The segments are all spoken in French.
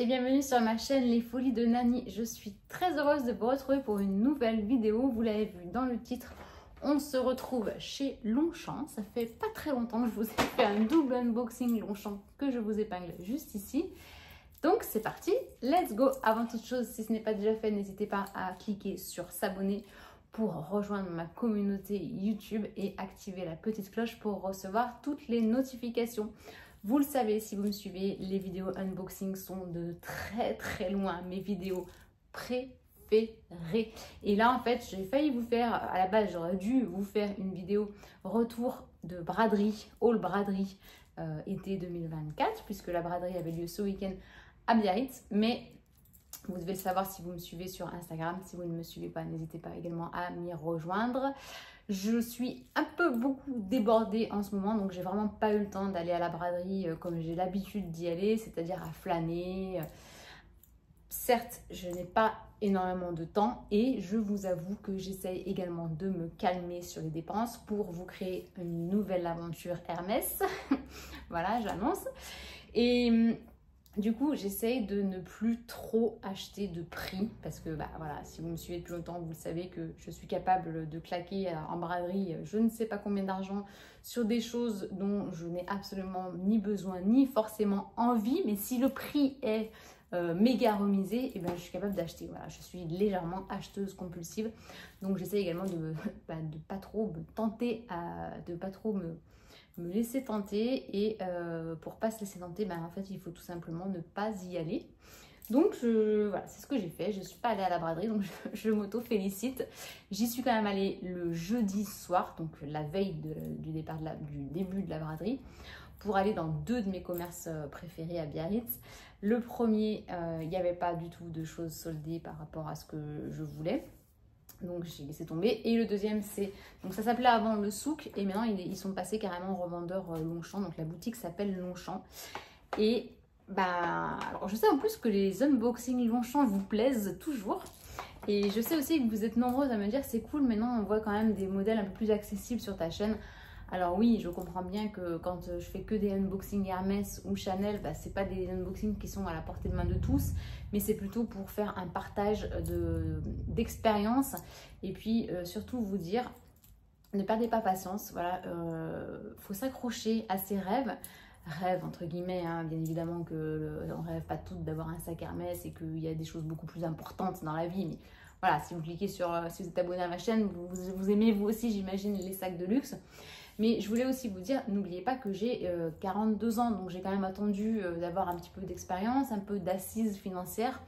et bienvenue sur ma chaîne Les Folies de Nani. Je suis très heureuse de vous retrouver pour une nouvelle vidéo. Vous l'avez vu dans le titre, on se retrouve chez Longchamp. Ça fait pas très longtemps que je vous ai fait un double unboxing Longchamp que je vous épingle juste ici. Donc c'est parti, let's go. Avant toute chose, si ce n'est pas déjà fait, n'hésitez pas à cliquer sur s'abonner pour rejoindre ma communauté YouTube et activer la petite cloche pour recevoir toutes les notifications. Vous le savez, si vous me suivez, les vidéos unboxing sont de très loin mes vidéos préférées. Et là, en fait, j'ai failli vous faire, à la base, j'aurais dû vous faire une vidéo retour de braderie, haul braderie été 2024, puisque la braderie avait lieu ce week-end à Biarritz. Mais vous devez le savoir si vous me suivez sur Instagram. Si vous ne me suivez pas, n'hésitez pas également à m'y rejoindre. Je suis beaucoup débordée en ce moment, donc j'ai vraiment pas eu le temps d'aller à la braderie comme j'ai l'habitude d'y aller, c'est-à-dire à flâner. Certes, je n'ai pas énormément de temps et je vous avoue que j'essaye également de me calmer sur les dépenses pour vous créer une nouvelle aventure Hermès. Voilà, j'annonce. Et du coup, j'essaye de ne plus trop acheter de prix parce que voilà, si vous me suivez depuis longtemps, vous le savez que je suis capable de claquer en braderie je ne sais pas combien d'argent sur des choses dont je n'ai absolument ni besoin ni forcément envie. Mais si le prix est méga remisé, et bien, je suis capable d'acheter. Voilà, je suis légèrement acheteuse compulsive. Donc j'essaie également de pas trop me tenter, de pas trop me laisser tenter, et pour pas se laisser tenter, en fait il faut tout simplement ne pas y aller. Donc voilà, c'est ce que j'ai fait. Je suis pas allée à la braderie, donc je m'auto-félicite. J'y suis quand même allée le jeudi soir, donc la veille du début de la braderie, pour aller dans deux de mes commerces préférés à Biarritz. Le premier, il n'y avait pas du tout de choses soldées par rapport à ce que je voulais. Donc j'ai laissé tomber. Et le deuxième, donc ça s'appelait avant le souk et maintenant ils sont passés carrément revendeurs Longchamp. Donc la boutique s'appelle Longchamp. Et alors je sais en plus que les unboxings Longchamp vous plaisent toujours. Et je sais aussi que vous êtes nombreuses à me dire c'est cool, maintenant on voit quand même des modèles un peu plus accessibles sur ta chaîne. Alors oui, je comprends bien que quand je fais que des unboxings Hermès ou Chanel, c'est pas des unboxings qui sont à la portée de main de tous, mais c'est plutôt pour faire un partage d'expérience et puis surtout vous dire, ne perdez pas patience, voilà, faut s'accrocher à ses rêves. Rêve entre guillemets, hein, bien évidemment que on rêve pas toutes d'avoir un sac Hermès et qu'il y a des choses beaucoup plus importantes dans la vie, mais voilà, si vous cliquez si vous êtes abonné à ma chaîne, vous aimez vous aussi, j'imagine, les sacs de luxe. Mais je voulais aussi vous dire, n'oubliez pas que j'ai 42 ans, donc j'ai quand même attendu d'avoir un petit peu d'expérience, un peu d'assises financières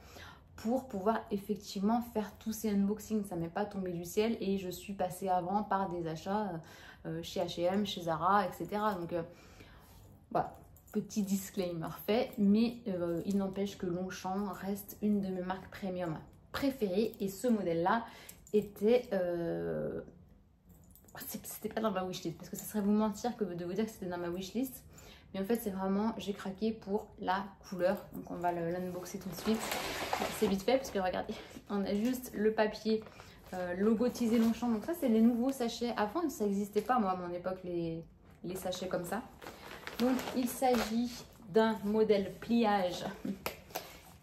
pour pouvoir effectivement faire tous ces unboxings. Ça m'est pas tombé du ciel et je suis passée avant par des achats chez H&M, chez Zara, etc. Donc voilà, petit disclaimer fait, mais il n'empêche que Longchamp reste une de mes marques premium préférées et ce modèle-là était... c'était pas dans ma wishlist parce que ça serait vous mentir que de vous dire que c'était dans ma wishlist, mais en fait c'est vraiment, j'ai craqué pour la couleur. Donc on va l'unboxer tout de suite. C'est vite fait parce que regardez, on a juste le papier logotisé Longchamp. Donc ça c'est les nouveaux sachets. Avant ça n'existait pas, moi à mon époque, les sachets comme ça. Donc il s'agit d'un modèle pliage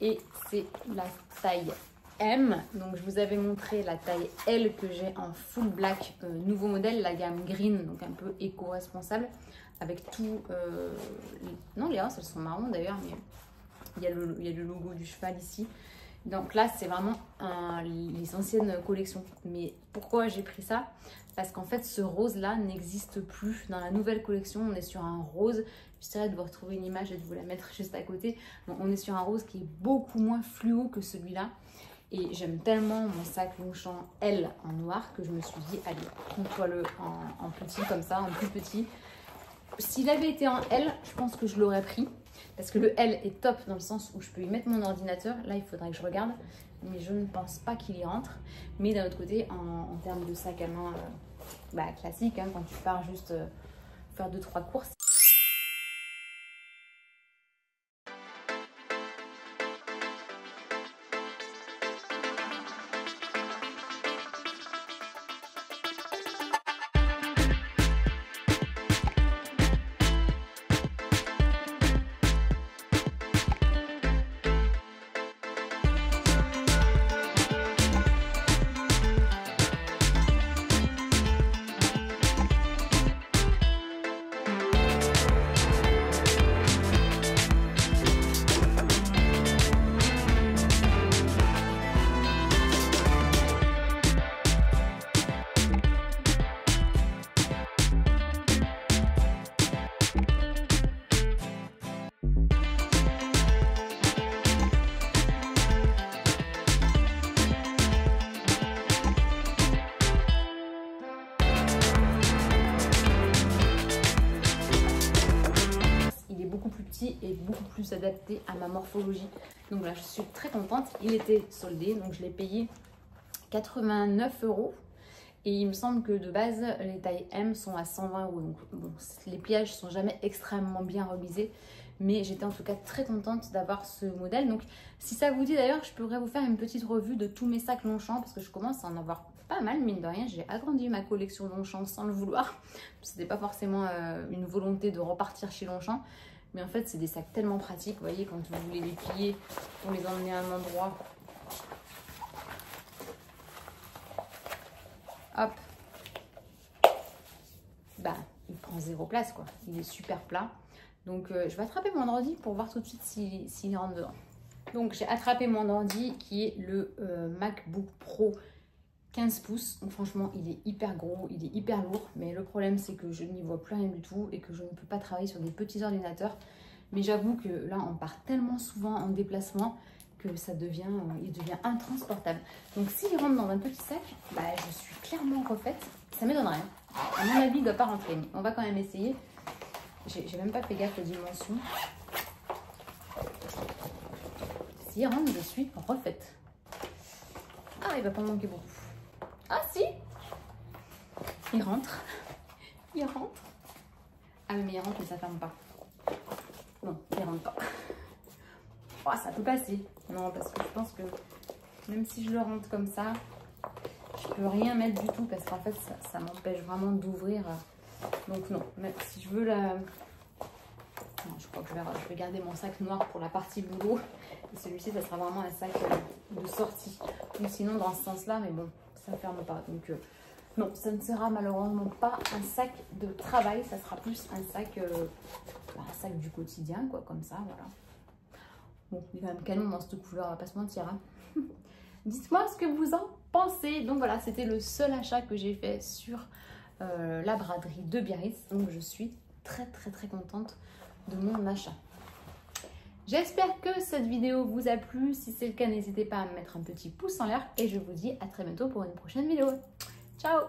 et c'est la taille M. Donc je vous avais montré la taille L que j'ai en full black, nouveau modèle, la gamme green, donc un peu éco-responsable avec tout non, les races elles sont marron d'ailleurs, mais il y a le logo du cheval ici. Donc là c'est vraiment les anciennes collections. Mais pourquoi j'ai pris ça? Parce qu'en fait ce rose là n'existe plus dans la nouvelle collection. On est sur un rose, j'essaierai de vous retrouver une image et de vous la mettre juste à côté. Donc on est sur un rose qui est beaucoup moins fluo que celui-là. Et j'aime tellement mon sac Longchamp L en noir que je me suis dit, allez, prends-toi-le en petit comme ça, en plus petit. S'il avait été en L, je pense que je l'aurais pris. Parce que le L est top dans le sens où je peux y mettre mon ordinateur. Là, il faudrait que je regarde. Mais je ne pense pas qu'il y rentre. Mais d'un autre côté, en termes de sac à main classique, hein, quand tu pars juste faire 2-3 courses. adapté à ma morphologie. Donc là, je suis très contente. Il était soldé, donc je l'ai payé 89 €. Et il me semble que de base, les tailles M sont à 120 €. Donc bon, les pliages sont jamais extrêmement bien remisés. Mais j'étais en tout cas très contente d'avoir ce modèle. Donc si ça vous dit d'ailleurs, je pourrais vous faire une petite revue de tous mes sacs Longchamp. Parce que je commence à en avoir pas mal, mine de rien. J'ai agrandi ma collection Longchamp sans le vouloir. C'était pas forcément une volonté de repartir chez Longchamp. Mais en fait, c'est des sacs tellement pratiques. Vous voyez, quand vous voulez les plier pour les emmener à un endroit. Hop, bah, il prend 0 place quoi, il est super plat. Donc je vais attraper mon ordi pour voir tout de suite s'il rentre dedans. Donc j'ai attrapé mon ordi qui est le MacBook Pro 15 pouces. Donc franchement il est hyper gros, il est hyper lourd. Mais le problème c'est que je n'y vois plus rien du tout et que je ne peux pas travailler sur des petits ordinateurs. Mais j'avoue que là on part tellement souvent en déplacement que il devient intransportable. Donc s'il rentre dans un petit sac, bah, je suis clairement refaite. Ça m'étonnerait. À mon avis, il ne doit pas rentrer. Mais on va quand même essayer. J'ai même pas fait gaffe aux dimensions. S'il rentre, je suis refaite. Ah, il va pas manquer beaucoup. Ah si, il rentre. Il rentre. Ah mais il rentre mais ça ferme pas. Non, il rentre pas. Oh, ça peut passer. Non, parce que je pense que même si je le rentre comme ça, je peux rien mettre du tout parce qu'en fait, ça m'empêche vraiment d'ouvrir. Donc non, mais si je veux la... Non, je crois que je vais garder mon sac noir pour la partie boulot. Et celui-ci, ça sera vraiment un sac de sortie. Ou sinon, dans ce sens-là, mais bon, ça ne ferme pas. Donc non, ça ne sera malheureusement pas un sac de travail. Ça sera plus un sac du quotidien, quoi, comme ça, voilà. Bon, il est quand même canon dans cette couleur, on va pas se mentir. Hein. Dites-moi ce que vous en pensez. Donc voilà, c'était le seul achat que j'ai fait sur la braderie de Biarritz. Donc je suis très contente de mon achat. J'espère que cette vidéo vous a plu. Si c'est le cas, n'hésitez pas à me mettre un petit pouce en l'air. Et je vous dis à très bientôt pour une prochaine vidéo. Ciao!